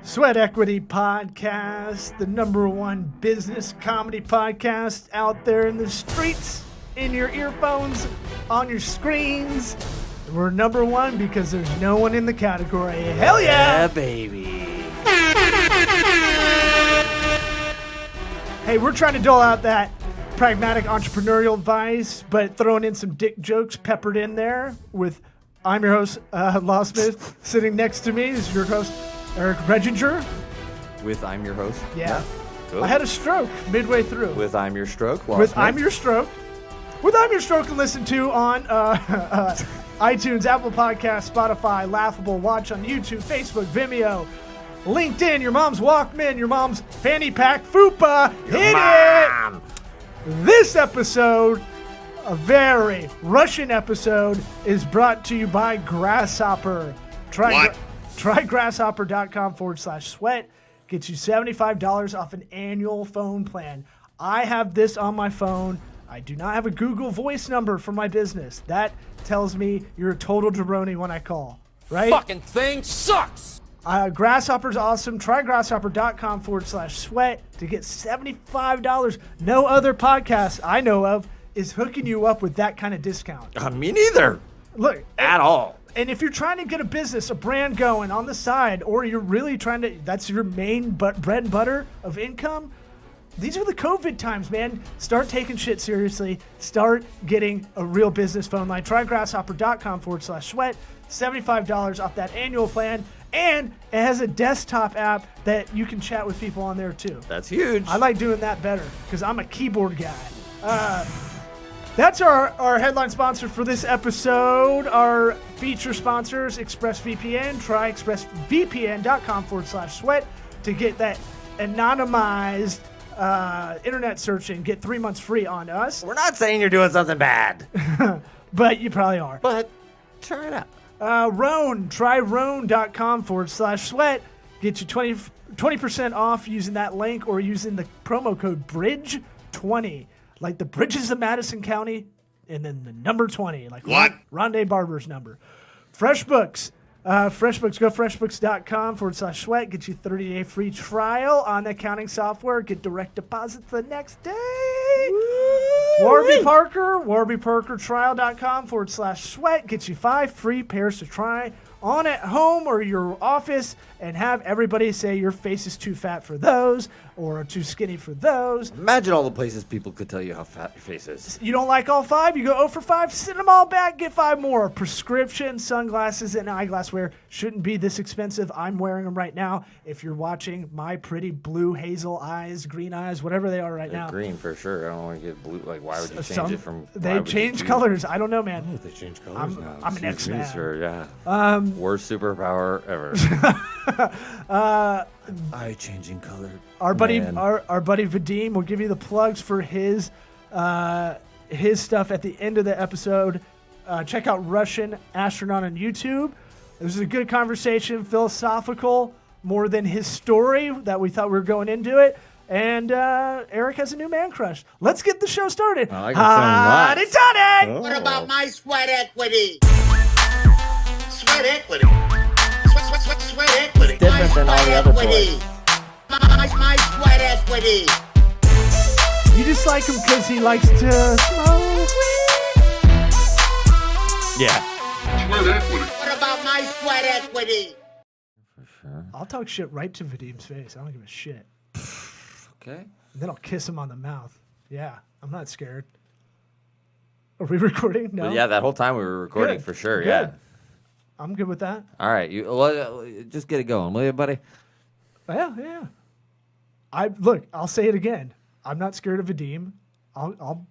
Sweat Equity Podcast, the #1 business comedy podcast out there in the streets, in your earphones, on your screens. We're #1 because there's no one in the category. Hell yeah! Yeah, baby. Hey, we're trying to dole out that pragmatic entrepreneurial advice, but throwing in some dick jokes peppered in there with, I'm your host, Law Smith. Sitting next to me is your host, Eric Reginger. With I'm your host. Yeah. Cool. I had a stroke midway through. With I'm your stroke. With I'm your stroke. With I'm your stroke, and listen to on iTunes, Apple Podcasts, Spotify, Laughable, watch on YouTube, Facebook, Vimeo, LinkedIn, your mom's Walkman, your mom's fanny pack, FUPA. Hit it! This episode, a very Russian episode, is brought to you by Grasshopper. Try grasshopper.com/sweat. Gets you $75 off an annual phone plan. I have this on my phone. I do not have a Google Voice number for my business. That tells me you're a total jabroni when I call, right? Fucking thing sucks! Grasshopper's awesome. Try grasshopper.com/sweat to get $75. No other podcast I know of is hooking you up with that kind of discount. Me neither. Look. At all. And if you're trying to get a business, a brand going on the side, or you're really trying to, that's your main bread and butter of income, these are the COVID times, man. Start taking shit seriously. Start getting a real business phone line. Try grasshopper.com/sweat. $75 off that annual plan. And it has a desktop app that you can chat with people on there too. That's huge. I like doing that better because I'm a keyboard guy. That's our headline sponsor for this episode. Our feature sponsors, ExpressVPN. Try expressvpn.com/sweat to get that anonymized internet search and get 3 months free on us. We're not saying you're doing something bad. But you probably are. But try it out. Roan, try roan.com/sweat. Get you 20% off using that link or using the promo code BRIDGE20. Like the bridges of Madison County and then the number 20. Like what? Rondé Barber's number. FreshBooks. FreshBooks, go freshbooks.com/sweat. Get you 30-day free trial on accounting software. Get direct deposit the next day. Warby Parker, warbyparkertrial.com/sweat. Gets you 5 free pairs to try on at home or your office and have everybody say your face is too fat for those or too skinny for those. Imagine all the places people could tell you how fat your face is. You don't like all 5? You go 0 for 5, send them all back, get 5 more. Prescription sunglasses and eyeglasswear shouldn't be this expensive. I'm wearing them right now. If you're watching my pretty blue hazel eyes, green eyes, whatever they are right They're now. green for sure. I don't want to get blue. Like, why would you change it from... They change colors. I don't know, man. Oh, they change colors now. I'm an X-Man. Sure, yeah. Worst superpower ever. Eye-changing color. Our buddy Vadim will give you the plugs for his stuff at the end of the episode. Check out Russian Astronaut on YouTube. This is a good conversation, philosophical, more than his story that we thought we were going into it. And Eric has a new man crush. Let's get the show started. I like it so much. Hotty-toddy! What about my sweat equity? Sweat equity. Sweat equity. It's different than all the other toys. My sweat equity. You just like him because he likes to smoke weed? Yeah. What about my sweat equity? For sure. I'll talk shit right to Vadim's face. I don't give a shit. Okay. And then I'll kiss him on the mouth. Yeah, I'm not scared. Are we recording? No. Well, yeah, that whole time we were recording Good. for sure. Good. Yeah. I'm good with that. All right, just get it going, will you, buddy? Yeah. I'll say it again. I'm not scared of Vadim. I'll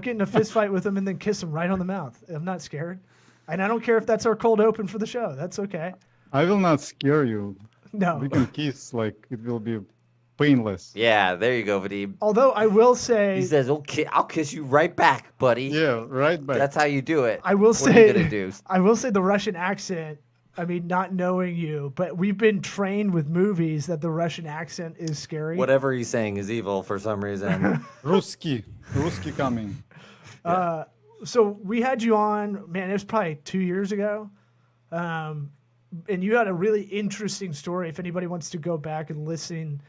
get in a fist fight with him and then kiss him right on the mouth. I'm not scared. And I don't care if that's our cold open for the show. That's okay. I will not scare you. No. We can kiss, like, it will be painless. Yeah, there you go, Vadim. Although I will say... He says, okay, I'll kiss you right back, buddy. Yeah, right back. That's how you do it. I will What say... are you gonna do? I will say the Russian accent, I mean, not knowing you, but we've been trained with movies that the Russian accent is scary. Whatever he's saying is evil for some reason. Ruski coming. So we had you on, man, it was probably 2 years ago. and you had a really interesting story. If anybody wants to go back and listen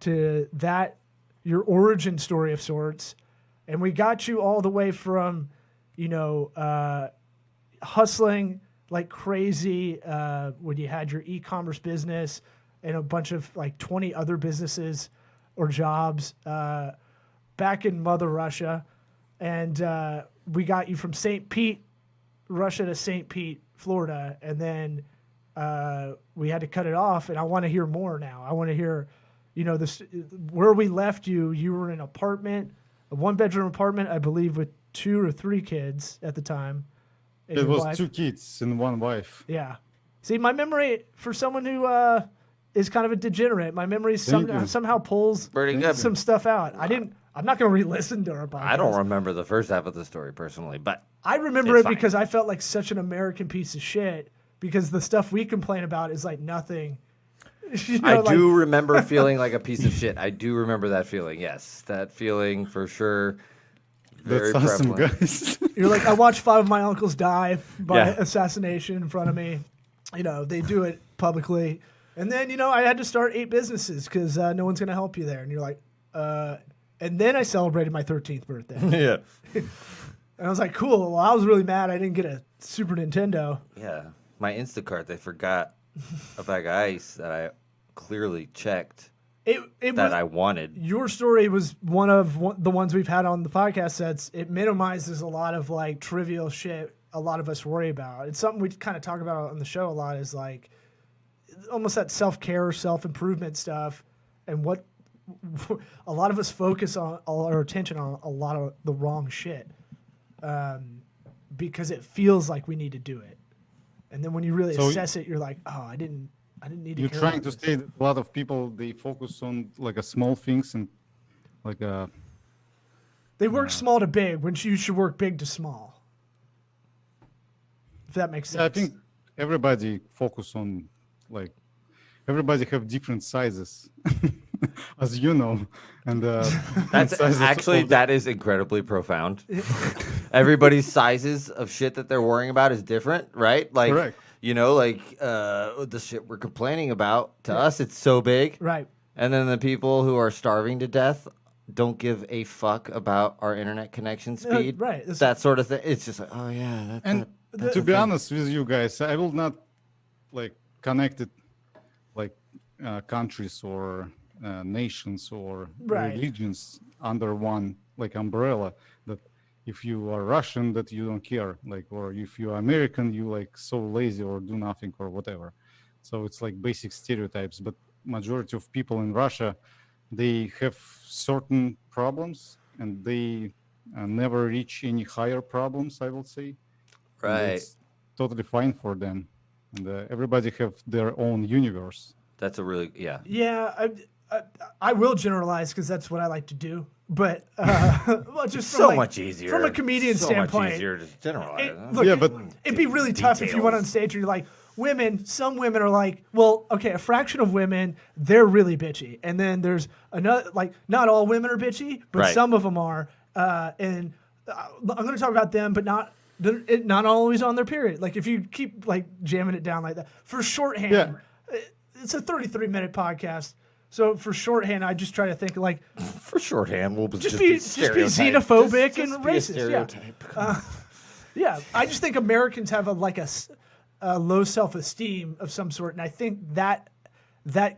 to that, your origin story of sorts, and we got you all the way from, hustling like crazy when you had your e-commerce business and a bunch of like 20 other businesses or jobs back in Mother Russia. And we got you from St. Pete, Russia to St. Pete, Florida. And then we had to cut it off. And I want to hear more now. I want to hear, this where we left you. You were in an apartment, a 1-bedroom apartment, I believe, with 2 or 3 kids at the time. And It your was wife. 2 kids and 1 wife. Yeah. See, my memory for someone who is kind of a degenerate, my memory Thank you. somehow pulls Pretty good. some stuff out. I'm not going to re-listen to our podcast. I don't remember the first half of the story personally, but I remember It's it fine. because I felt like such an American piece of shit because the stuff we complain about is like nothing. I do remember feeling like a piece of shit. I do remember that feeling. Yes, that feeling for sure. Very That's awesome, prevalent. guys. You're like, I watched 5 of my uncles die by Yeah. assassination in front of me. They do it publicly. And then, I had to start 8 businesses because no one's going to help you there. And you're like, and then I celebrated my 13th birthday. Yeah. And I was like, cool. Well, I was really mad I didn't get a Super Nintendo. Yeah. My Instacart, they forgot a bag of ice that I clearly checked It that was, I wanted. your story was one of the ones we've had on the podcast sets. It minimizes a lot of like trivial shit a lot of us worry about. It's something we kind of talk about on the show a lot is like almost that self-care, self-improvement stuff and what a lot of us focus on all our attention on a lot of the wrong shit because it feels like we need to do it. And then when you really So assess it, you're like, oh, I didn't need to You're care trying about to this. say that a lot of people, they focus on like a small things and like a They work small to big when you should work big to small. If that makes sense. Yeah, I think everybody focus on like everybody have different sizes, as you know, and That's sizes actually of- that is incredibly profound. Everybody's sizes of shit that they're worrying about is different, right? Like Correct. the shit we're complaining about to us, it's so big, Right. and then the people who are starving to death don't give a fuck about our internet connection speed, right. That's- That sort of thing. It's just like, oh yeah, that's And to be honest with you guys, I will not like connect it like countries or nations or Right. religions under one like umbrella. That if you are Russian, that you don't care, like, or if you are American, you like so lazy or do nothing or whatever. So it's like basic stereotypes. But majority of people in Russia, they have certain problems and they never reach any higher problems, I will say. And right. it's totally fine for them, and everybody have their own universe. That's a really Yeah, I will generalize because that's what I like to do. But well, just from so like, much easier from a comedian so standpoint. much easier to generalize. It, look, Yeah, but it'd be really tough if you went on Details. stage and you're like, some women are like, well, okay, a fraction of women, they're really bitchy. And then there's another, like, not all women are bitchy, but Right. some of them are. And I'm going to talk about them, but not always on their period. Like, if you keep, like, jamming it down like that. For shorthand, Yeah. it's a 33-minute podcast. So for shorthand, I just try to think, like, For shorthand, we'll just be stereotype. xenophobic Just and be a racist. Yeah. stereotype. Yeah, I just think Americans have a low self-esteem of some sort, and I think that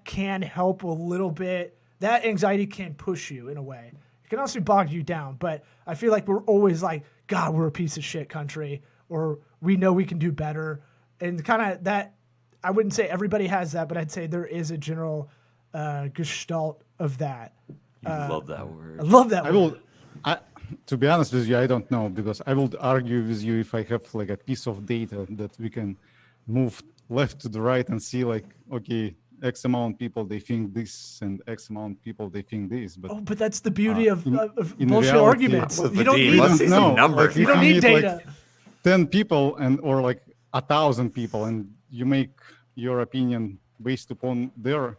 can help a little bit. That anxiety can push you in a way. It can also bog you down, but I feel like we're always like, God, we're a piece of shit country, or we know we can do better, and kind of that. I wouldn't say everybody has that, but I'd say there is a general gestalt of that. You love that word. I love that. I will. To be honest with you, I don't know, because I will argue with you if I have like a piece of data that we can move left to the right and see like, okay, X amount of people they think this and X amount of people they think this. But Oh, but that's the beauty of in bullshit reality, arguments. Let's You don't see need some know. numbers. Like, you don't need like, data. 10 people or like 1,000 people, and you make your opinion based upon their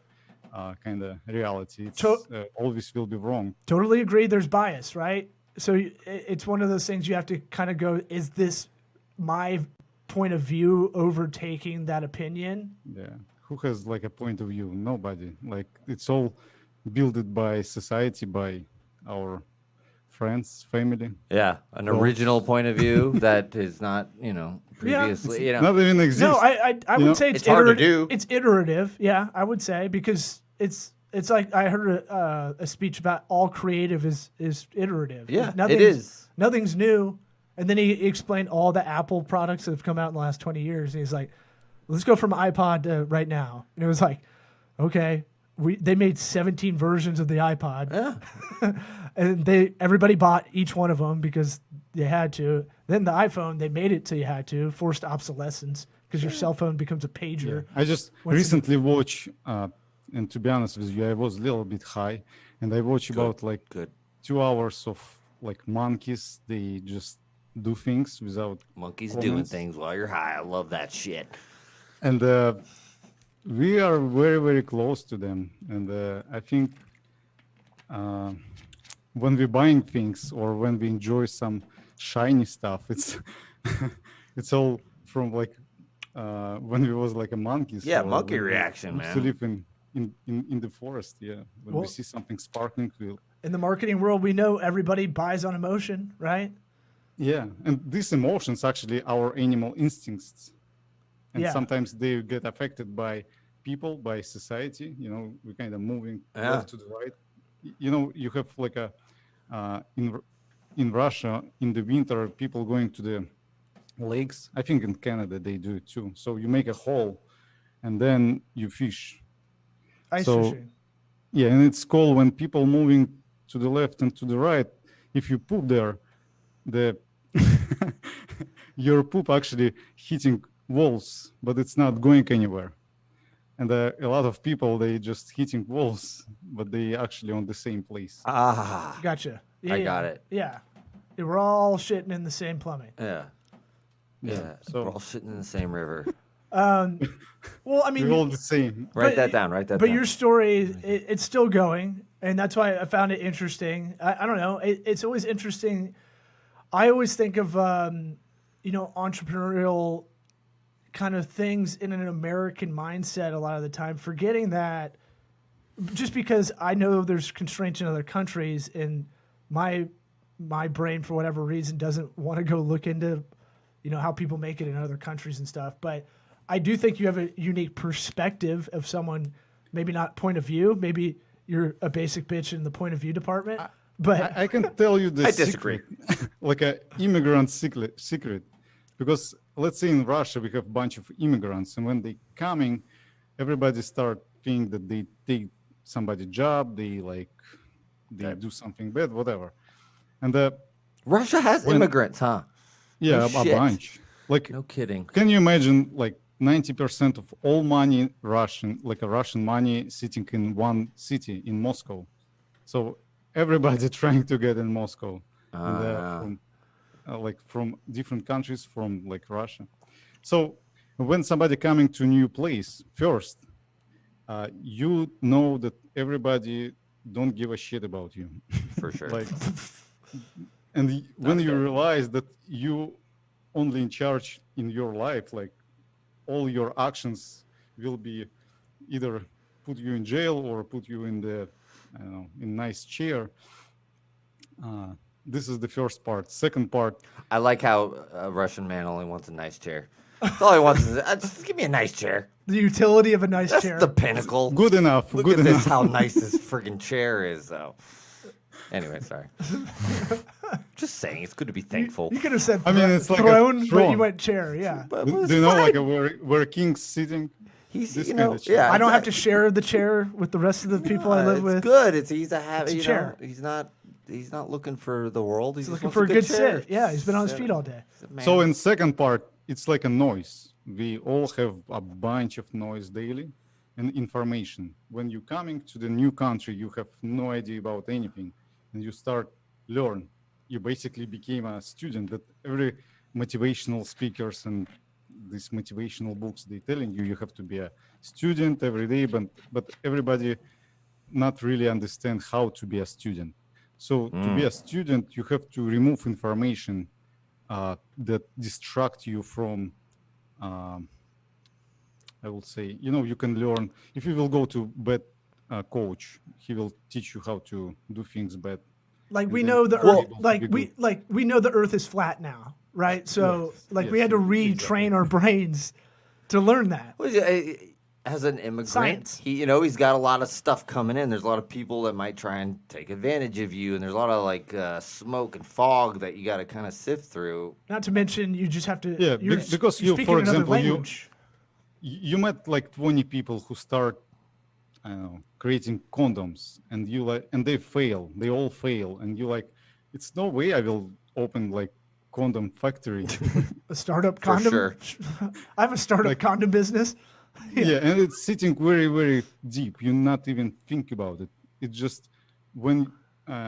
kind of reality. It's always will be wrong. Totally agree. There's bias, right? So it's one of those things you have to kind of go, is this my point of view overtaking that opinion. Yeah. Who has like a point of view? Nobody. Like it's all built by society, by our friends, family. Yeah, an Well, original point of view that is not, previously, Not even exists. No, I you would know? say It's hard to do. It's iterative. Yeah, I would say because it's like I heard a speech about all creative is iterative. Yeah, Nothing's, it is. Nothing's new. And then he explained all the Apple products that have come out in the last 20 years. And he's like, let's go from iPod to right now. And it was like, okay, they made 17 versions of the iPod. Yeah. And everybody bought each one of them because they had to. Then the iPhone, they made it till you had to, forced obsolescence because your cell phone becomes a pager. I just recently watched, and to be honest with you, I was a little bit high, and I watched about like 2 hours of like monkeys. They just do things without Monkeys comments. doing things while you're high. I love that shit. And we are very, very close to them. And I think when we're buying things or when we enjoy some shiny stuff, it's it's all from like when we was like a monkeys. Yeah, or monkey when we reaction, used man. to live in the forest. Yeah, when we see something sparkling, we'll. In the marketing world, we know everybody buys on emotion, right? Yeah, and these emotions actually our animal instincts, and Yeah. sometimes they get affected by people, by society. We're kind of moving left to the right. You have like a in Russia in the winter, people going to the lakes. I think in Canada they do it too. So you make a hole, and then you fish. Ice So- fishing. Yeah, and it's cold when people moving to the left and to the right. If you poop there, the your poop actually hitting walls, but it's not going anywhere. And a lot of people they just hitting walls, but they actually on the same place. Ah, Gotcha. Yeah, I got it. Yeah. We're all shitting in the same plumbing. yeah. Yeah. so- We're all sitting in the same river. Well, I mean, We're all the same. Write that down. Write that but down. your story, it's still going, and that's why I found it interesting. I don't know. It's always interesting. I always think of, entrepreneurial kind of things in an American mindset a lot of the time, forgetting that just because I know there's constraints in other countries and my brain, for whatever reason, doesn't want to go look into, how people make it in other countries and stuff. But I do think you have a unique perspective of someone, maybe not point of view, maybe you're a basic bitch in the point of view department. But I can tell you the I disagree. secret, like an immigrant secret, because let's say in Russia we have a bunch of immigrants, and when they coming, everybody start thinking that they take somebody's job, they do something bad, whatever, and Russia has immigrants, huh? yeah, No a shit. bunch. Like, No kidding. can you imagine like 90% of all money Russian money sitting in one city in Moscow, so everybody trying to get in Moscow, and, from different countries, from like Russia. So when somebody coming to a new place, first, you know that everybody don't give a shit about you. For sure. When you realize that you only in charge in your life, like all your actions will be either put you in jail or put you in the, in nice chair. This is the first part. Second part, I like how a Russian man only wants a nice chair. That's all he wants is just give me a nice chair. the utility of a nice That's chair. the pinnacle. good enough. Look good at enough. this, how nice this friggin' chair is, though. Anyway, sorry. Just saying, it's good to be thankful. You could have said I mean, it's like a throne, but you throne. went chair. Yeah. But Do it's you know fine. like where king's sitting? He's, this you kind know, of chair? yeah. I don't have to share the chair with the rest of the people I live it's with. good. It's he's a habit. It's a You chair. know, he's not looking for the world. He's He's just looking wants for a good chair. sit. Yeah, he's been on his feet all day. He's a man. So in second part, it's like a noise. We all have a bunch of noise daily and information. When you're coming to the new country, you have no idea about anything, and you start learn. You basically became a student. That every motivational speakers and these motivational books they telling you have to be a student every day, but everybody not really understand how to be a student. So to be a student, you have to remove information that distract you from I will say, you can learn if you will go to bad coach, he will teach you how to do things bad. Like And we then know the you'll be Earth, able to like be we good. know the Earth is flat now, right? So Yes, we had to retrain exactly. our brains to learn that. As an immigrant, Science. he's got a lot of stuff coming in. There's a lot of people that might try and take advantage of you, and there's a lot of like smoke and fog that you got to kind of sift through. Not to mention, you just have to. Yeah, because you're you, for speaking another example, language. you met like 20 people who start, I don't know, creating condoms, and they fail. They all fail, and you like, it's no way I will open like condom factory. A startup For condom. sure. I have a startup Like- condom business. Yeah, and it's sitting very, very deep. You not even think about it. It just when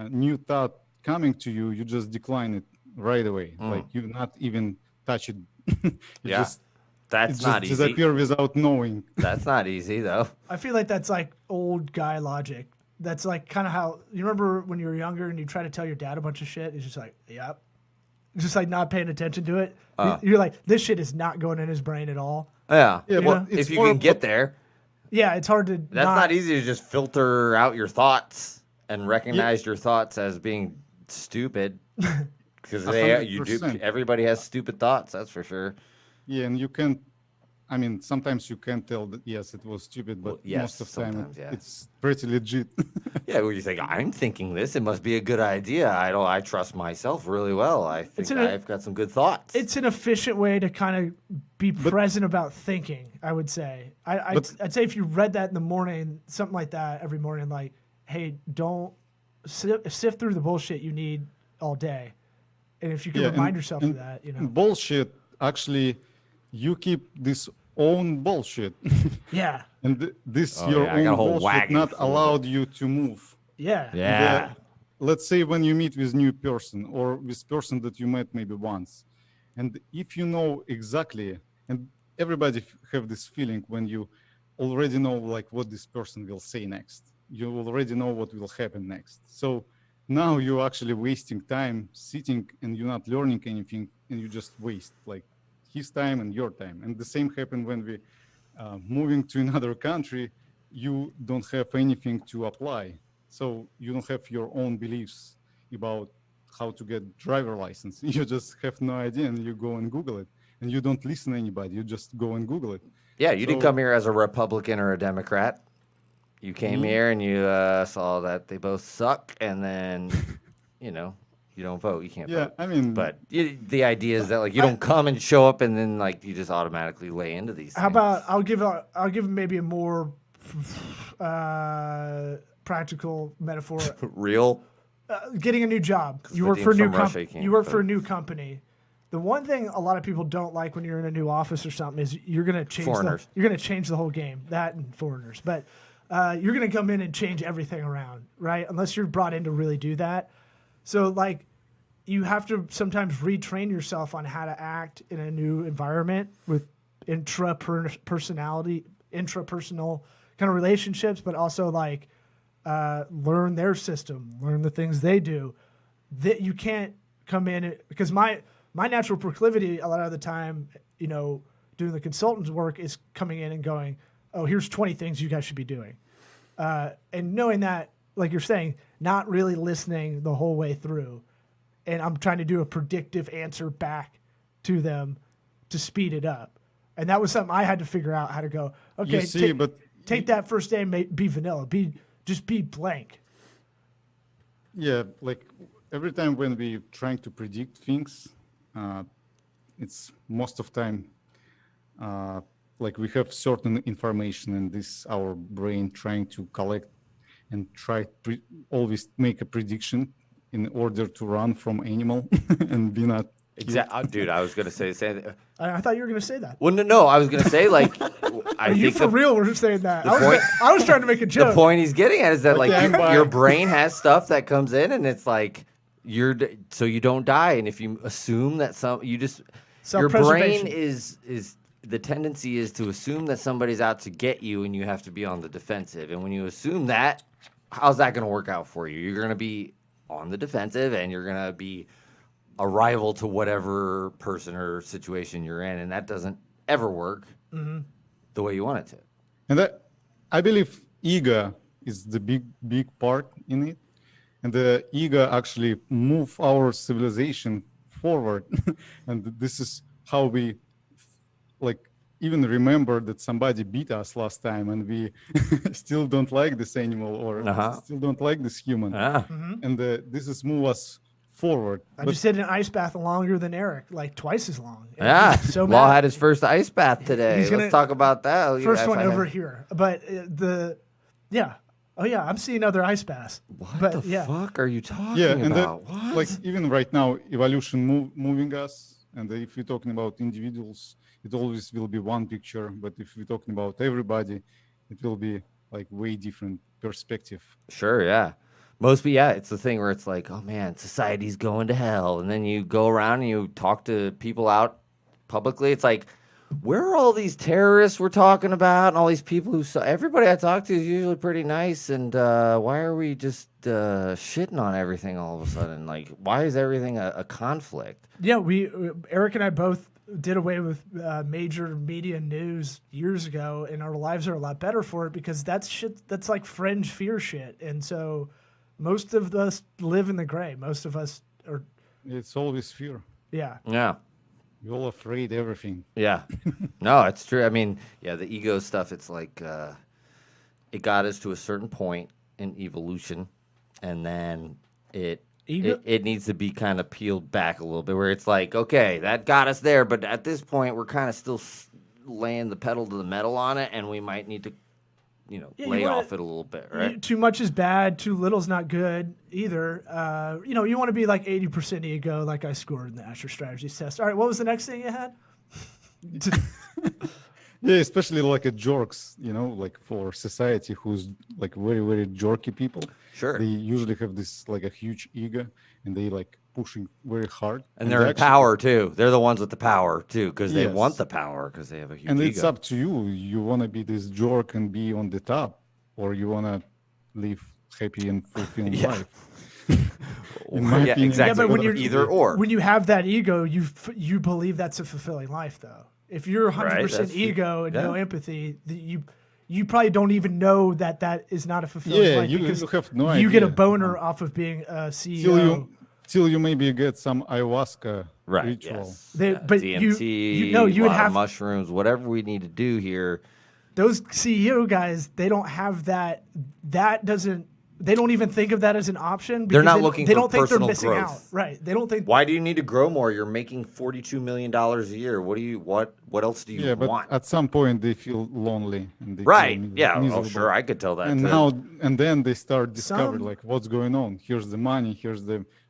new thought coming to you, you just decline it right away. Like you not even touch it. it Yeah, just that's it just not easy. disappear without knowing. That's not easy though. I feel like that's like old guy logic. That's like kind of how you remember when you were younger and you try to tell your dad a bunch of shit. He's just like, yep. Just like not paying attention to it. You're like, this shit is not going in his brain at all. Yeah. Yeah, well, but If it's you more can get there, Yeah, it's hard to. that's not easy to just filter out your thoughts and recognize your thoughts as being stupid. Because you do. 100%. Everybody has stupid thoughts. That's for sure. Yeah, and you can. I mean, sometimes you can tell that yes, it was stupid, but Well, yes, most of the time sometimes, yeah. it's pretty legit. Yeah, well, you think I'm thinking this, it must be a good idea. I trust myself really well. I think I've got some good thoughts. It's an efficient way to kind of be present about thinking. I would say. I'd say if you read that in the morning, something like that every morning, like, hey, don't sift through the bullshit you need all day, and if you can remind yourself of that, Bullshit. Actually, you keep this own bullshit. Yeah. And this Oh, your yeah, I got a own whole bullshit wagon not full of it. allowed you to move. Yeah. yeah. Let's say when you meet with new person or with person that you met maybe once, and if you know exactly, and everybody have this feeling when you already know like what this person will say next. You already know what will happen next. So now you're actually wasting time sitting and you're not learning anything, and you just waste like his time and your time. And the same happened when we moving to another country. You don't have anything to apply, so you don't have your own beliefs about how to get driver license. You just have no idea, and you go and Google it, and you don't listen to anybody. You just go and Google it. Yeah, you didn't So- come here as a Republican or a Democrat. You came here and you saw that they both suck, and then, you don't vote. You can't Yeah, vote. I mean, But the idea is that like you don't come and show up, and then like you just automatically lay into these. How things. about I'll give maybe a more practical metaphor. real? Getting a new job. You work Vadim's for a new from Russia, you can't you work for a vote. new company. The one thing a lot of people don't like when you're in a new office or something is you're gonna change Foreigners. you're gonna change the whole game. That and foreigners, but you're gonna come in and change everything around, right? Unless you're brought in to really do that. So like, you have to sometimes retrain yourself on how to act in a new environment with intrapersonal kind of relationships, but also like learn their system, learn the things they do. That you can't come in because my natural proclivity a lot of the time, doing the consultant's work is coming in and going, oh, here's 20 things you guys should be doing. And knowing that, like you're saying, not really listening the whole way through. And I'm trying to do a predictive answer back to them to speed it up. And that was something I had to figure out how to go, okay, you see, but take that first day and be vanilla. Just be blank. yeah, like every time when we trying to predict things, it's most of time like we have certain information, and this our brain trying to collect and always make a prediction in order to run from animal and be not. Exactly, dude. I was gonna say the same thing. I thought you were going to say that. Well, no. I was gonna say like, I Are you think for real were saying that? point- I was trying to make a joke. the point he's getting at is that like Okay, bye. your brain has stuff that comes in, and it's like so you don't die, and if you assume that your brain Self-preservation. is the tendency is to assume that somebody's out to get you, and you have to be on the defensive. And when you assume that, how's that going to work out for you? You're going to be on the defensive, and you're going to be a rival to whatever person or situation you're in, and that doesn't ever work the way you want it to. And I believe ego is the big part in it. And the ego actually move our civilization forward. And this is how we like even remember that somebody beat us last time and we still don't like this animal or still don't like this human. And this is move us forward. I just did an ice bath longer than Eric, like twice as long. And Yeah, he's so Law mad. had his first ice bath today. Let's talk about that. First one over here. But I'm seeing other ice baths. What the fuck are you talking and about? What? like even right now, evolution moving us. And if you're talking about individuals, it always will be one picture. But if we're talking about everybody, it will be like way different perspective. Sure, yeah. It's the thing where it's like, oh man, society's going to hell. And then you go around and you talk to people out publicly. It's like, where are all these terrorists we're talking about and all these people who everybody I talk to is usually pretty nice. And why are we just shitting on everything all of a sudden? Like, why is everything a conflict? Yeah, Eric and I both did away with major media news years ago, and our lives are a lot better for it because that's shit. That's like fringe fear shit. And so most of us live in the gray. Most of us are. It's always fear. Yeah. Yeah. We're all afraid of everything. Yeah. No, it's true. I mean, yeah, the ego stuff, it's like it got us to a certain point in evolution, and then it needs to be kind of peeled back a little bit where it's like, okay, that got us there, but at this point we're kind of still laying the pedal to the metal on it, and we might need to lay off it a little bit, right? Too much is bad. Too little is not good either. You want to be like 80% ego, like I scored in the Asher Strategist test. All right, what was the next thing you had? Yeah, especially like a jerks, like for society who's like very, very jerky people. Sure. They usually have this like a huge ego and they like pushing very hard. And they're in power too. They're the ones with the power too because they Yes. want the power because they have a huge And ego. it's up to you. You want to be this jerk and be on the top, or you want to live happy and fulfilling Yeah. life. In my opinion, exactly. Yeah, but when Either you're or. when you have that ego, you believe that's a fulfilling life, though. If you're 100% that's- ego and no yeah. empathy, you probably don't even know that is not a fulfilling life you because have no you get a idea. boner off of being a CEO. Till you maybe get some ayahuasca Right. ritual. Yes. But DMT, you would lot of have mushrooms, whatever we need to do here. those CEO guys. They don't have that. That doesn't. They don't even think of that as an option. They're because not they, looking They for don't think they're personal missing growth. out. Right. They don't think. Why do you need to grow more? You're making $42 million a year. What else do you Yeah, but want? at some point they feel lonely. And they Right. feel Yeah. Oh, miserable. sure. I could tell that. And too. and then they start discovering Some- like what's going on. Here's the money. Here's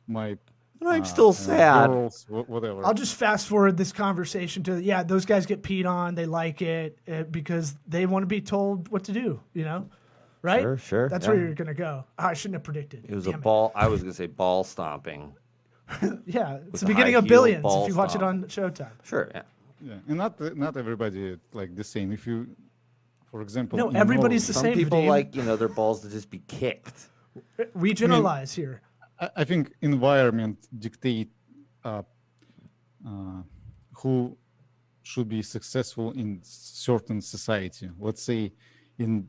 my I'm still sad. girls, whatever. I'll just fast forward this conversation to those guys get peed on. They like it because they want to be told what to do. Right? Sure, That's yeah. where you're gonna go. I shouldn't have predicted. It was Damn a ball. I was gonna say ball stomping. Yeah, it's the the beginning of high-heel Billions. ball If you watch it stomp. on Showtime. Sure. Yeah. Yeah, and not everybody like the same. If you, for example, No, in everybody's the Norway- Some same, people Vadim. like their balls to just be kicked. We generalize here. I think environment dictate who should be successful in certain society. Let's say in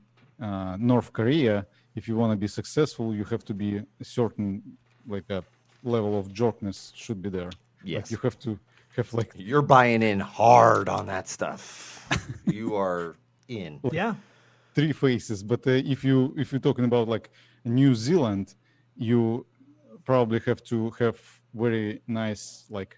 North Korea, if you want to be successful, you have to be a certain like a level of jerkness should be there. Yes. Like you have to have like You're buying in hard on that stuff. You are in. Yeah. 3 faces. But if you're talking about like New Zealand, you probably have to have very nice like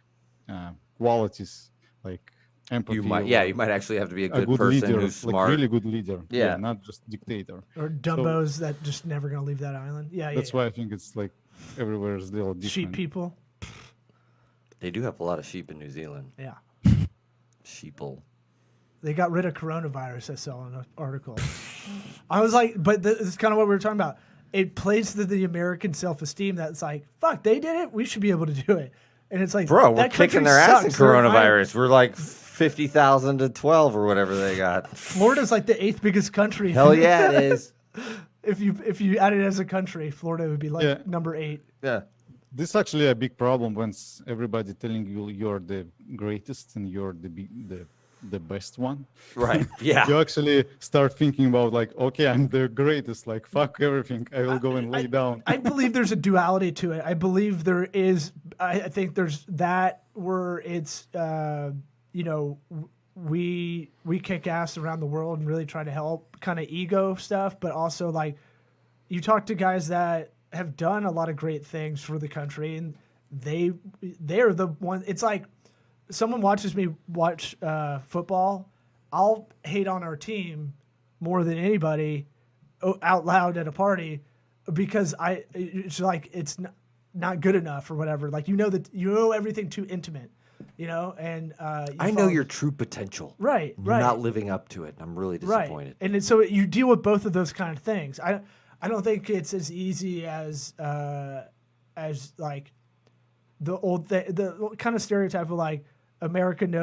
qualities like empathy. You might. or Yeah. You might actually have to be a a good good person leader, who's like smart. really good leader. Yeah. Not just dictator. Or Dumbos that just never gonna leave that island. Yeah. That's why I think it's like everywhere is a little different. Sheep people. They do have a lot of sheep in New Zealand. Yeah. Sheeple. They got rid of coronavirus. I saw in an article. I was like, but this is kind of what we were talking about. It plays to the American self-esteem that's like, fuck, they did it. We should be able to do it. And it's like, Bro, we're that kicking country their ass in sucks. They're- coronavirus. We're like 50,000 to 12 or whatever they got. Florida's like the 8th biggest country. Hell yeah, it is. If you add it as a country, Florida would be like Yeah. number 8. Yeah. This is actually a big problem when everybody telling you you're the greatest and you're the the best one. Right. Yeah. You actually start thinking about like, okay, I'm the greatest. Like, fuck everything. I will go and lay down. I believe there's a duality to it. I believe there is. I think there's that where it's we kick ass around the world and really try to help, kind of ego stuff, but also like you talk to guys that have done a lot of great things for the country, and they're the one. It's like someone watches me watch football. I'll hate on our team more than anybody out loud at a party because it's like it's not good enough or whatever. Like you know everything too intimate, and I know your true potential. Right. You're not living up to it. And I'm really disappointed. Right, and so you deal with both of those kind of things. I don't think it's as easy as like the old the kind of stereotype of like Americans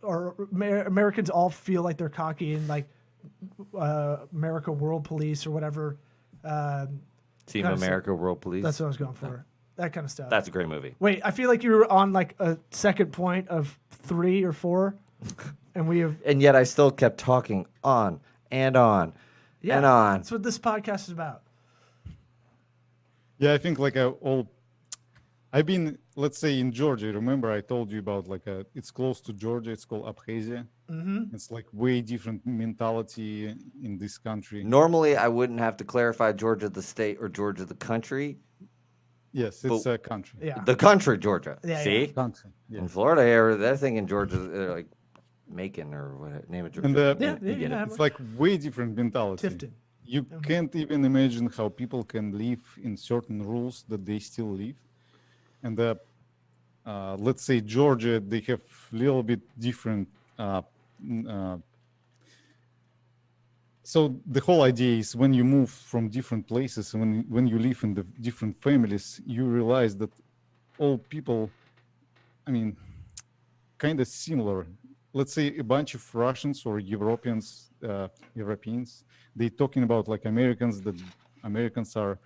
all feel like they're cocky and like America World Police or whatever. Team America World Police. That's what I was going for. That kind of stuff. That's a great movie. Wait, I feel like you were on like a second point of 3 or 4, and and yet I still kept talking on and on and on. That's what this podcast is about. Yeah, I think like I've been, let's say in Georgia. Remember I told you about like it's close to Georgia. It's called Abkhazia. Mm-hmm. It's like way different mentality in this country. Normally, I wouldn't have to clarify Georgia the state or Georgia the country. Yes, it's a country. Yeah, the country Georgia. Yeah, See, country. Yeah. In Florida, they're thinking Georgia, they're like Macon or what name of Georgia. And it's like way different mentality. Tifton. You can't even imagine how people can live in certain rules that they still live. And let's say Georgia, they have a little bit different. So the whole idea is when you move from different places, when you live in the different families, you realize that all people, I mean, kind of similar. Let's say a bunch of Russians or Europeans, they talking about like Americans, that Americans are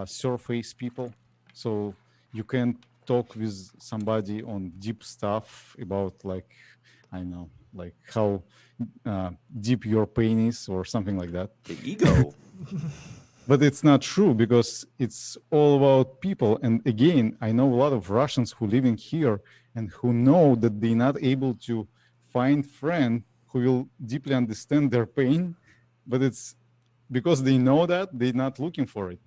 surface people. So you can talk with somebody on deep stuff about like, I don't know, like how deep your pain is or something like that. The ego. But it's not true because it's all about people. And again, I know a lot of Russians who living here and who know that they're not able to find friend who will deeply understand their pain, but it's because they know that they're not looking for it.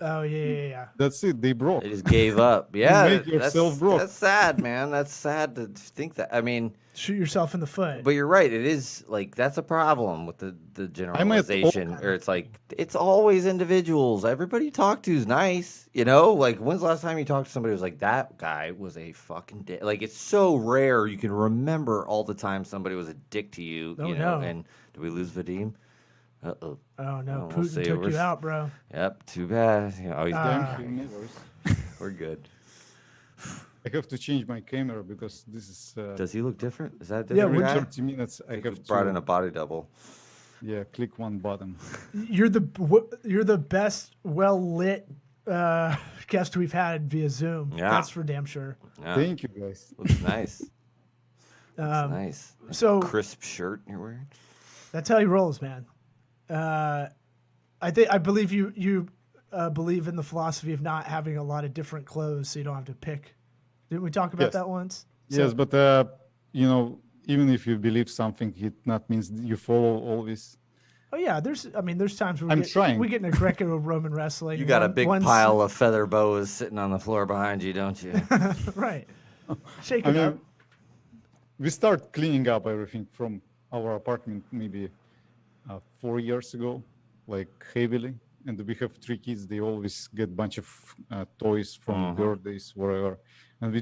Oh yeah. That's it. They broke. They just gave up. Yeah, You make yourself broke. That's sad, man. That's sad to think that. I mean, shoot yourself in the foot. But you're right. It is like that's a problem with the generalization, or it's like it's always individuals. Everybody you talk to is nice, Like when's the last time you talked to somebody who was like that guy was a fucking dick? Like it's so rare you can remember all the time somebody was a dick to you. No. And did we lose Vadim? Uh-oh. Oh no, Putin took you out, bro. Yep, too bad. We're good. I have to change my camera because this is. Does he look different? Is that a Yeah, different we're guy? 30 minutes. I have brought to. in a body double. Yeah, click one button. You're the best well lit guest we've had via Zoom. Yeah. That's for damn sure. Yeah. Thank you, guys. Looks nice. Looks nice. So crisp shirt you're wearing. That's how he rolls, man. I believe you believe in the philosophy of not having a lot of different clothes, so you don't have to pick. Didn't we talk about that once? Yes, but even if you believe something, it not means you follow always. Oh yeah, there's times where we get into Greco-Roman wrestling. You got a big pile of feather boas sitting on the floor behind you, don't you? Right. Shake it up. We start cleaning up everything from our apartment maybe 4 years ago, like heavily. And we have 3 kids. They always get a bunch of toys from birthdays, whatever. And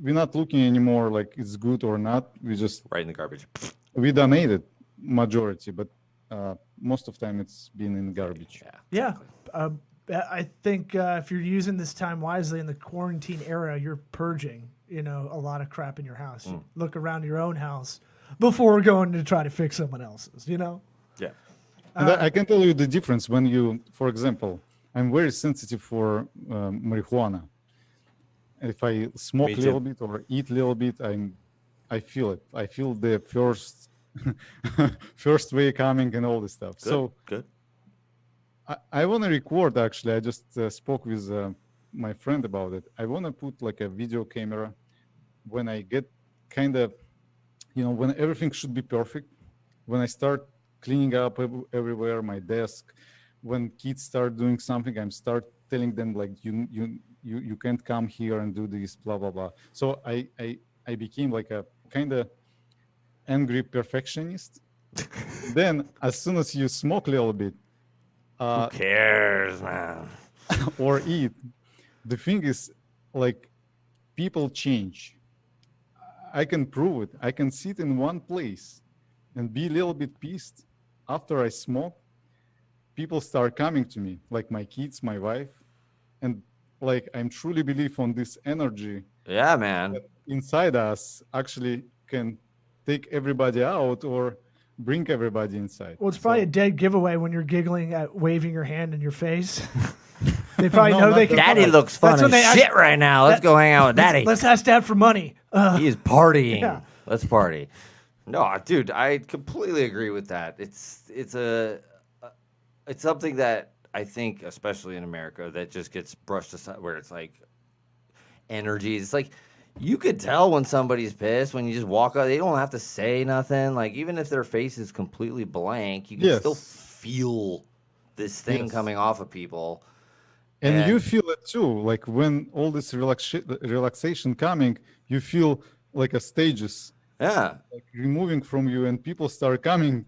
we're not looking anymore like it's good or not. We just right in the garbage. We donated majority, but most of the time it's been in the garbage. Yeah. I think if you're using this time wisely in the quarantine era, you're purging, a lot of crap in your house. Look around your own house before going to try to fix someone else's, Yeah. And I can tell you the difference when you, for example, I'm very sensitive for marijuana. If I smoke a little bit or eat a little bit, I feel it. I feel the first first wave coming and all this stuff. Good, So good. I want to record. Actually, I just spoke with my friend about it. I want to put like a video camera when I get kind of, when everything should be perfect. When I start cleaning up everywhere, my desk, when kids start doing something, I'm start telling them like you can't come here and do this, blah blah blah. So I became like a kind of angry perfectionist. Then as soon as you smoke a little bit, Who cares, man? or eat, the thing is, like, people change. I can prove it. I can sit in one place and be a little bit pissed. After I smoke, people start coming to me, like my kids, my wife, and like I'm truly believe on this energy Yeah, man. inside us actually can take everybody out or bring everybody inside. Well, it's probably So- a dead giveaway when you're giggling at waving your hand in your face. They probably No, know not they can. that. Daddy looks That's fun when as they shit right now. Let's go hang out with Daddy. Let's ask Dad for money. He is partying. Yeah. Let's party. No, dude, I completely agree with that. It's something that I think, especially in America, that just gets brushed aside. Where it's like energy. It's like you could tell when somebody's pissed when you just walk up. They don't have to say nothing. Like even if their face is completely blank, you can Yes. still feel this thing Yes. coming off of people. And you feel it too, like when all this relaxation coming, you feel like a stages Yeah. like removing from you, and people start coming.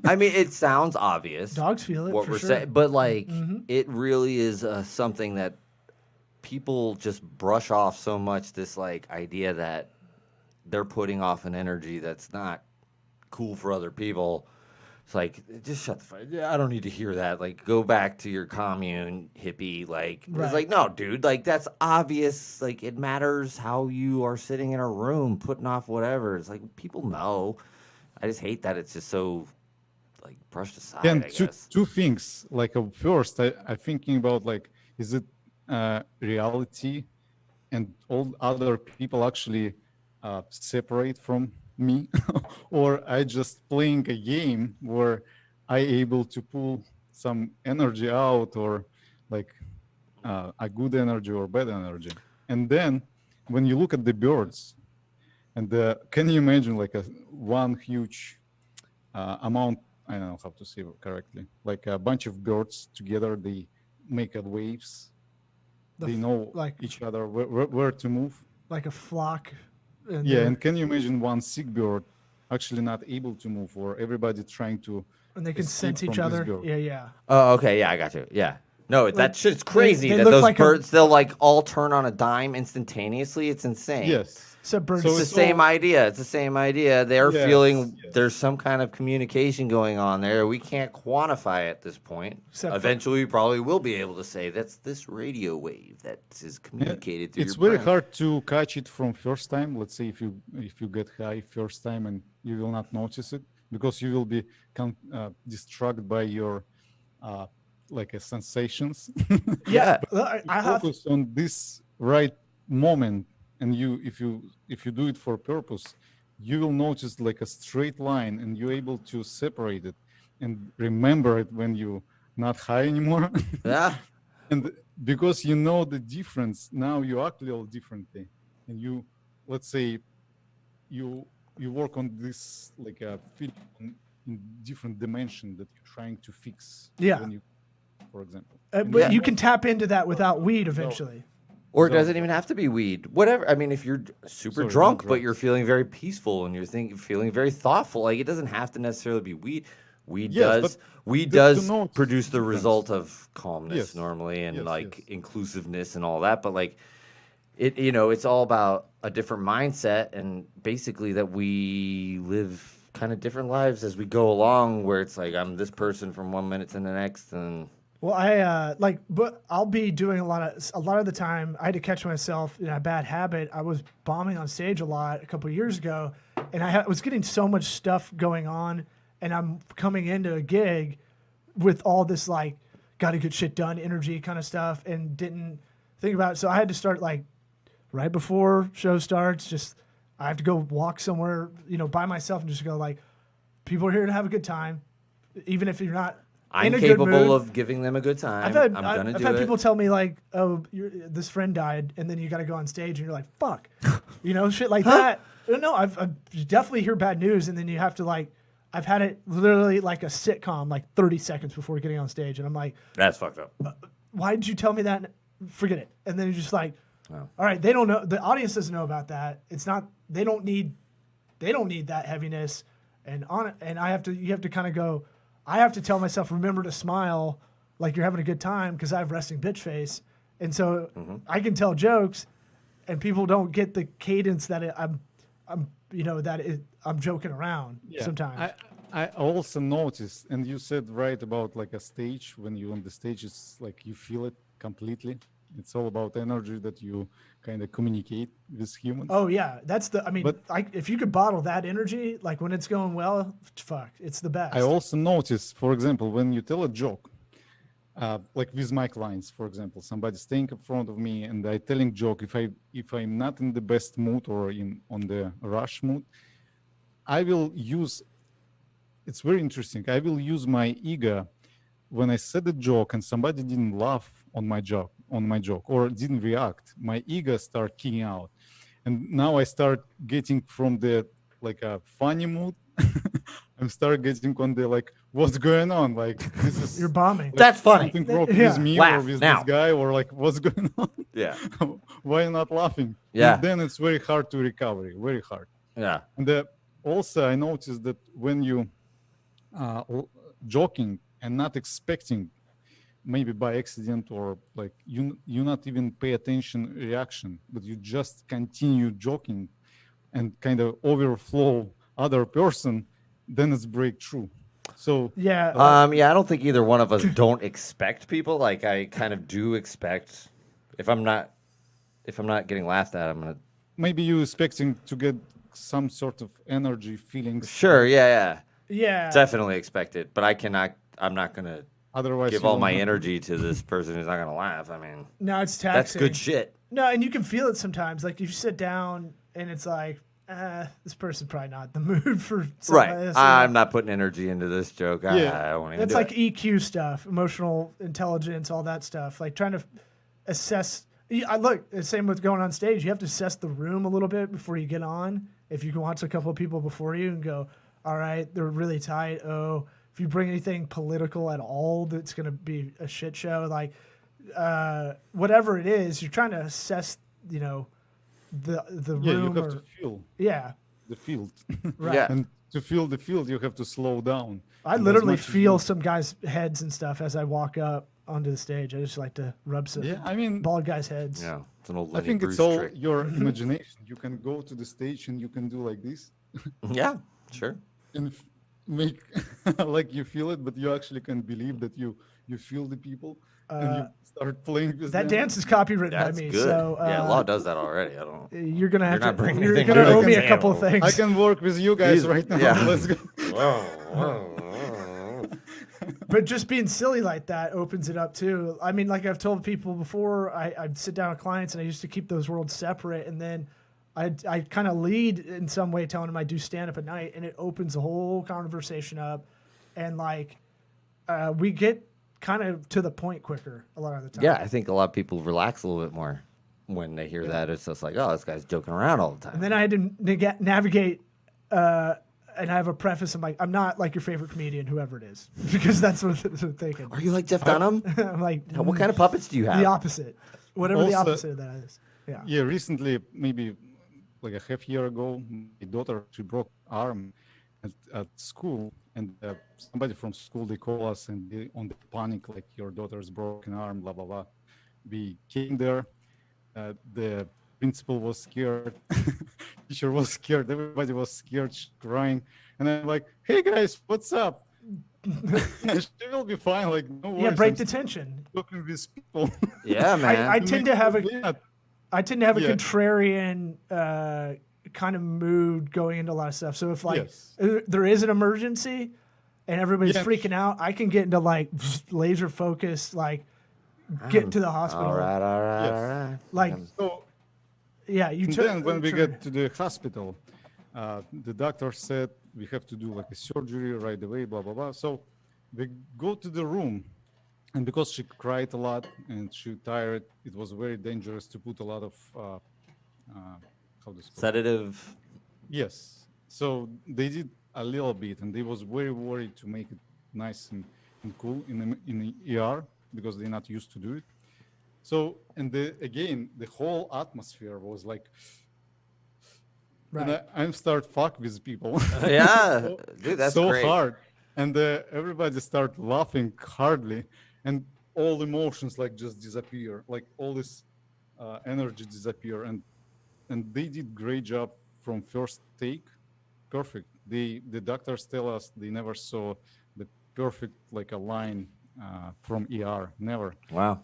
I mean, it sounds obvious. Dogs feel it what for we're sure. saying, but like Mhm. it really is something that people just brush off so much. This like idea that they're putting off an energy that's not cool for other people. It's like just shut the fuck. I don't need to hear that. Like go back to your commune, hippie. Like Right. it's like no, dude. Like that's obvious. Like it matters how you are sitting in a room putting off whatever. It's like people know. I just hate that it's just so like brushed aside. And I guess. two things. Like first, I'm thinking about like, is it reality, and all other people actually separate from me, or I just playing a game where I able to pull some energy out, or like a good energy or bad energy. And then when you look at the birds, and can you imagine like one huge amount? I don't know how to say it correctly. Like a bunch of birds together, they make a waves. They know like each other where to move. like a flock. And Yeah, they're- and can you imagine one sick bird actually not able to move, or everybody trying to and they can escape sense each from this other. bird? Yeah, yeah. Oh, okay, yeah, I got you. Yeah. No, that shit's crazy they that look those like a- birds, they'll like all turn on a dime instantaneously. It's insane. Yes. Except birds. So It's the it's same all- idea. It's the same idea. They're Yes, feeling yes. there's some kind of communication going on there. We can't quantify at this point. Except for- Eventually, we probably will be able to say that's this radio wave that is communicated through It's your very brain. hard to catch it from first time. Let's say if you get high first time and you will not notice it, because you will be distracted by your like sensations. Yeah, Yeah. I have. Focus on this right moment, and if you do it for purpose, you will notice like a straight line, and you're able to separate it and remember it when you not high anymore. Yeah. And because you know the difference, now you act a little differently, and you, let's say, you work on this like a feeling in different dimension that you're trying to fix. Yeah. When you, for example. But you can tap into that without weed eventually. Or it So- doesn't even have to be weed. Whatever. I mean, if you're super Sorry, not drunk, but drugs. you're feeling very peaceful and you're feeling very thoughtful, like it doesn't have to necessarily be weed. Weed Yes, does. but Weed to does notice produce the the difference. result of calmness Yes. normally and Yes, like yes. inclusiveness and all that. But like it, it's all about a different mindset and basically that we live kind of different lives as we go along. Where it's like I'm this person from 1 minute to the next, and Well, I but I'll be doing a lot of the time. I had to catch myself in a bad habit. I was bombing on stage a lot a couple of years ago, and I was getting so much stuff going on, and I'm coming into a gig with all this like got to get shit done energy kind of stuff, and didn't think about it. So I had to start like right before show starts. Just I have to go walk somewhere, by myself and just go like, people are here to have a good time, even if you're not I'm in a good mood. capable of giving them a good time. I've I'm had people tell me like, oh, this friend died, and then you got to go on stage, and you're like, fuck, shit like that. No, I've definitely hear bad news, and then you have to like, I've had it literally like a sitcom, like 30 seconds before getting on stage, and I'm like, that's fucked up. Why did you tell me that? Forget it. And then you're just like, all right, they don't know. The audience doesn't know about that. It's not. They don't need that heaviness. And you have to kind of go. I have to tell myself, remember to smile, like you're having a good time, because I have resting bitch face, and so I can tell jokes, and people don't get the cadence that I'm joking around sometimes. I also noticed, and you said right about like a stage. When you're on the stage, it's like you feel it completely. It's all about energy that you kind of communicate with humans. Oh yeah, if you could bottle that energy, like when it's going well, fuck, it's the best. I also noticed, for example, when you tell a joke, like with my clients, for example, somebody's staying in front of me and I telling joke. If I'm not in the best mood or on the rush mood, I will use. It's very interesting. I will use my ego when I said a joke and somebody didn't laugh on my joke or didn't react. My ego start kicking out, and now I start getting from the like a funny mood. I'm start getting on the like, what's going on? Like this is you're bombing. Like, that's funny. Something wrong with me Laugh or with now. this guy or like what's going on? Yeah. Why not laughing? Yeah. And then it's very hard to recover. Very hard. Yeah. And also I noticed that when you joking and not expecting, maybe by accident or like you not even pay attention reaction, but you just continue joking and kind of overflow other person, then it's breakthrough. So yeah, I don't think either one of us don't expect people. Like I kind of do expect if I'm not getting laughed at, I'm gonna maybe you expecting to get some sort of energy feelings. Sure, yeah. Yeah, Definitely expect it, but I'm not gonna Otherwise give all my energy to this person who's not gonna laugh. I mean, no, it's taxing. that's good shit. No, and you can feel it sometimes. Like if you sit down and it's like, this person's probably not in the mood for something Right. like this. I'm not putting energy into this joke. Yeah. I won't even It's do like it. EQ stuff, emotional intelligence, all that stuff. Like trying to assess. Look, the same with going on stage. You have to assess the room a little bit before you get on. If you can watch a couple of people before you and go, all right, they're really tight. Oh, if you bring anything political at all, that's going to be a shit show. Like whatever it is, you're trying to assess, the room. Yeah, you have to feel the field. Right. Yeah. And to feel the field, you have to slow down. I And literally as much as feel you- some guys' heads and stuff as I walk up onto the stage. I just like to rub some Yeah, I mean, bald guys' heads. Yeah, it's an old I Lenny think Bruce it's all trick. your imagination. You can go to the stage and you can do like this Yeah, sure. and make like you feel it, but you actually can believe that you feel the people and you start playing with That them. dance is copywritten That's by me. good. So yeah, law does that already. I don't. you're gonna have not to. bringing You're anything gonna to owe the me a couple of table. things. I can work with you guys He's- right now. yeah. Let's go. But just being silly like that opens it up too. I mean, like I've told people before, I'd sit down with clients and I used to keep those worlds separate, and then I kind of lead in some way, telling them I do stand up at night, and it opens the whole conversation up, and like we get kind of to the point quicker a lot of the time. Yeah, I think a lot of people relax a little bit more when they hear that. It's just like, oh, this guy's joking around all the time. And then I had to navigate. And I have a preface. I'm like, I'm not like your favorite comedian, whoever it is, because that's what they're thinking. Are you like Jeff Dunham? I'm like, What kind of puppets do you have? the opposite, whatever the Also- opposite of that is. Yeah. Yeah, recently, maybe like a half year ago, my daughter, she broke arm at school, and somebody from school, they call us and they on the panic, like your daughter's broken arm, blah blah blah. We came there. The principal was scared, teacher was scared, everybody was scared, crying, and I'm like, "Hey guys, what's up?" She will be fine. Like, no worries. Yeah, break I'm the still tension. talking with people. Yeah, man. I tend to have a Yeah. a Yeah. contrarian kind of mood going into a lot of stuff. So if like Yes. there is an emergency and everybody's Yeah. freaking out, I can get into like laser focus, like get to the hospital. all right. Yes. All right. Like So Yeah, you And took. then when we get to the hospital, the doctor said we have to do like a surgery right away, blah blah blah. So we go to the room, and because she cried a lot and she tired, it was very dangerous to put a lot of how this called? Sedative. Yes. So they did a little bit, and they was very worried to make it nice and cool in the ER because they're not used to do it. So and the whole atmosphere was like, Right. and I'm start fuck with people. Yeah, dude, that's so great. hard, and everybody start laughing hardly, and all emotions like just disappear, like all this energy disappear, and they did great job from first take, perfect. The doctors tell us they never saw the perfect like a line from ER, never. Wow.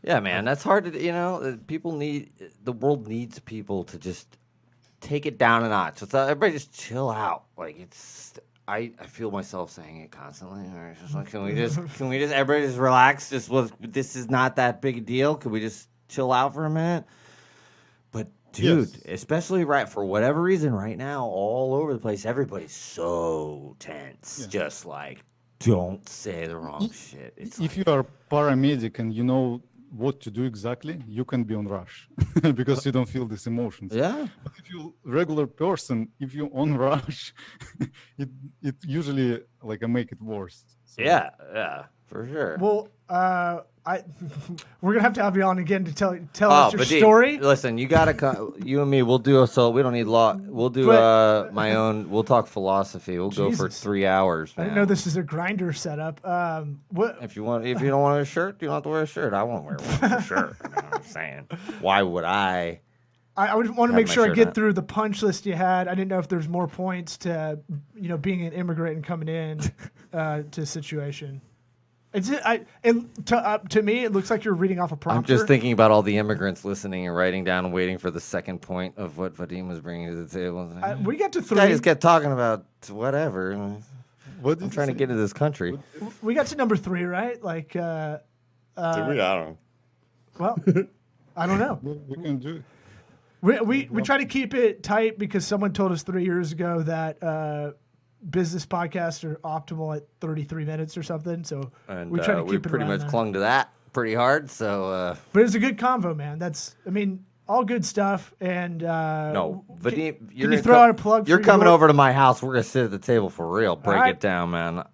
Yeah, man, that's hard to, the world needs people to just take it down a notch. So everybody just chill out. Like I feel myself saying it constantly. Or it's just like, can we just everybody just relax? This is not that big a deal. Can we just chill out for a minute? But dude, Yes. especially for whatever reason right now, all over the place, everybody's so tense. Yeah. Just like, don't say the wrong shit. It's If you are paramedic and you know what to do exactly, you can be on rush because you don't feel these emotions. yeah. But if you regular person, if you on rush, it usually like make it worse. So, Yeah, for sure. Well, we're gonna have you on again to tell us your Vadim, story. Listen, you gotta come. You and me, we'll do a solo. We don't need law. We'll do my own. We'll talk philosophy. We'll go for Jesus. 3 hours. I Man. didn't know this is a grinder setup. What? If you don't want to wear a shirt, you don't have to wear a shirt. I won't wear one for sure. You know what I'm saying? Why would I? I would want to Have make my sure I shirt get on. through the punch list you had. I didn't know if there's more points to, being an immigrant and coming in to a situation. To me, it looks like you're reading off a prompter. I'm just thinking about all the immigrants listening and writing down and waiting for the second point of what Vadim was bringing to the table. We got to This guy three. just kept talking about whatever. What did I'm you trying to say? get into this country. We got to number 3, right? Like, I don't know. well, I don't know. We can do it. We try to keep it tight because someone told us 3 years ago that business podcasts are optimal at 33 minutes or something. So And we try to keep we it pretty around much that. clung to that pretty hard. So But it's a good convo, man. All good stuff. And no, Vadim, can you throw out a plug? You're for coming your- over to my house. We're gonna sit at the table for real. Break right. it down, man.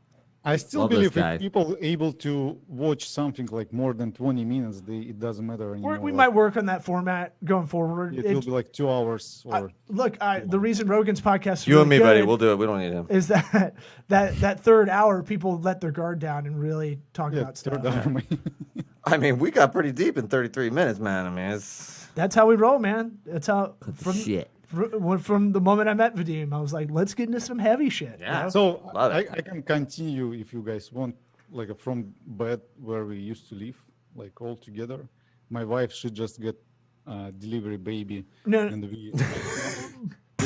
I still Love this believe guy. if people able to watch something like more than 20 minutes, it doesn't matter anymore. We might work on that format going forward. It will be like 2 hours or The reason Rogan's podcast is You really and me, good buddy. We'll do it. We don't need him. is that third hour people let their guard down and really talk about stuff. I mean, we got pretty deep in 33 minutes, man. I mean, it's That's how we roll, man. That's how shit. From the moment I met Vadim, I was like, let's get into some heavy shit. Yeah. So Love I it. can continue if you guys want, like from bed where we used to live, like all together. My wife should just get delivery baby, No. and we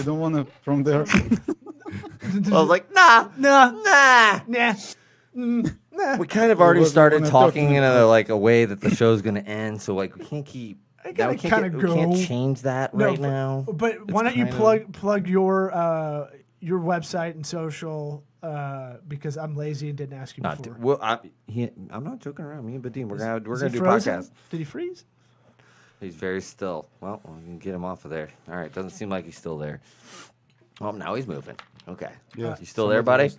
don't want to from there. I was like, nah. Nah. We kind of already wasn't started wanna talking talk in about- a way that the show's gonna end. So like, we can't keep. I gotta we can't kinda we can't go. change that No, right now. But why don't you plug your website and social because I'm lazy and didn't ask you Not before. I'm not joking around. Me and Vadim, we're gonna Is do he frozen? podcast. Did he freeze? He's very still. Well, we can get him off of there. All right, doesn't seem like he's still there. Oh, now he's moving. Okay. Yeah, You still there, buddy?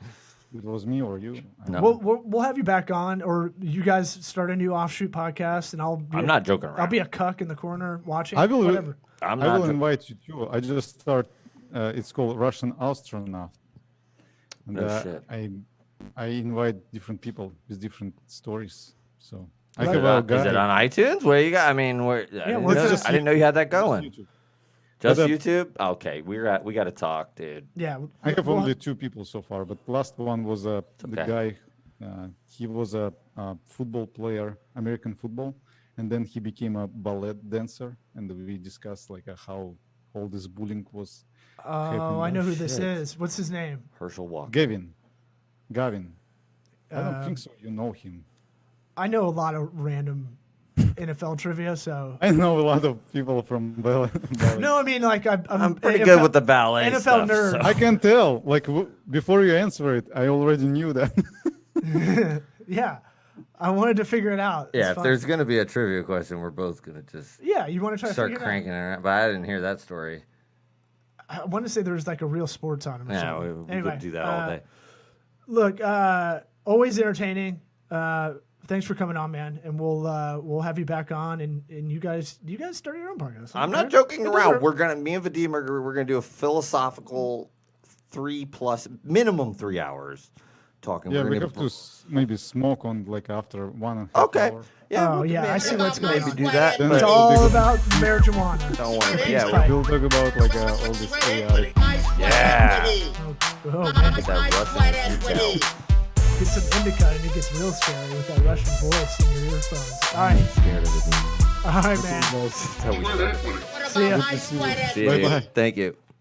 It was me or you. No. We'll have you back on, or you guys start a new offshoot podcast, and I'm not joking around. I'll be a cuck in the corner watching. I will. Whatever. I'm I not. will invite you too. I just start. It's called Russian Astronaut. And, No shit. I invite different people with different stories. So I Is have it, a on, guy. is it on iTunes? Where you got? I mean, where? I didn't know you had that going. YouTube. Just But, YouTube? Okay, we got to talk, dude. Yeah. I have we'll- only 2 people so far, but last one was the okay. guy. He was a football player, American football, and then he became a ballet dancer, and we discussed like how all this bullying was. Oh, I know who this shit. is. What's his name? Herschel Walker. Gavin. I don't Um, think so. You know him. I know a lot of random NFL trivia, so. I know a lot of people from ballet. No, I mean, like, I'm pretty good with the ballet NFL stuff, nerd. so- I can tell. Like before you answer it, I already knew that. Yeah. I wanted to figure it out. Yeah, It's if fun. there's gonna be a trivia question, we're both gonna just Yeah, you want to try to start figure cranking it it around. But I didn't hear that story. out? I want to say there's like a real sports on him. Or Yeah, something. we Anyway, could do that all day. Look, always entertaining. Thanks for coming on, man, and we'll have you back on. And you guys start your own podcast. I'm not joking around. Me and Vadim we're gonna do a philosophical 3+ minimum 3 hours talking. Yeah, We're we gonna have to maybe smoke on like after 1.5 Okay. hour. Yeah. Oh, we can yeah, I see what's going maybe on. do that. Then But It's all about marijuana. don't worry. Thanks, Yeah, Pike. We'll talk about like all this AI. Yeah. Oh, man. Get that Russian detail. Get some indica and it gets real scary with that Russian voice in your earphones. All right. Scared of it. All right, man. That's how we start. See ya. Good to see you. See you. Bye-bye. Thank you.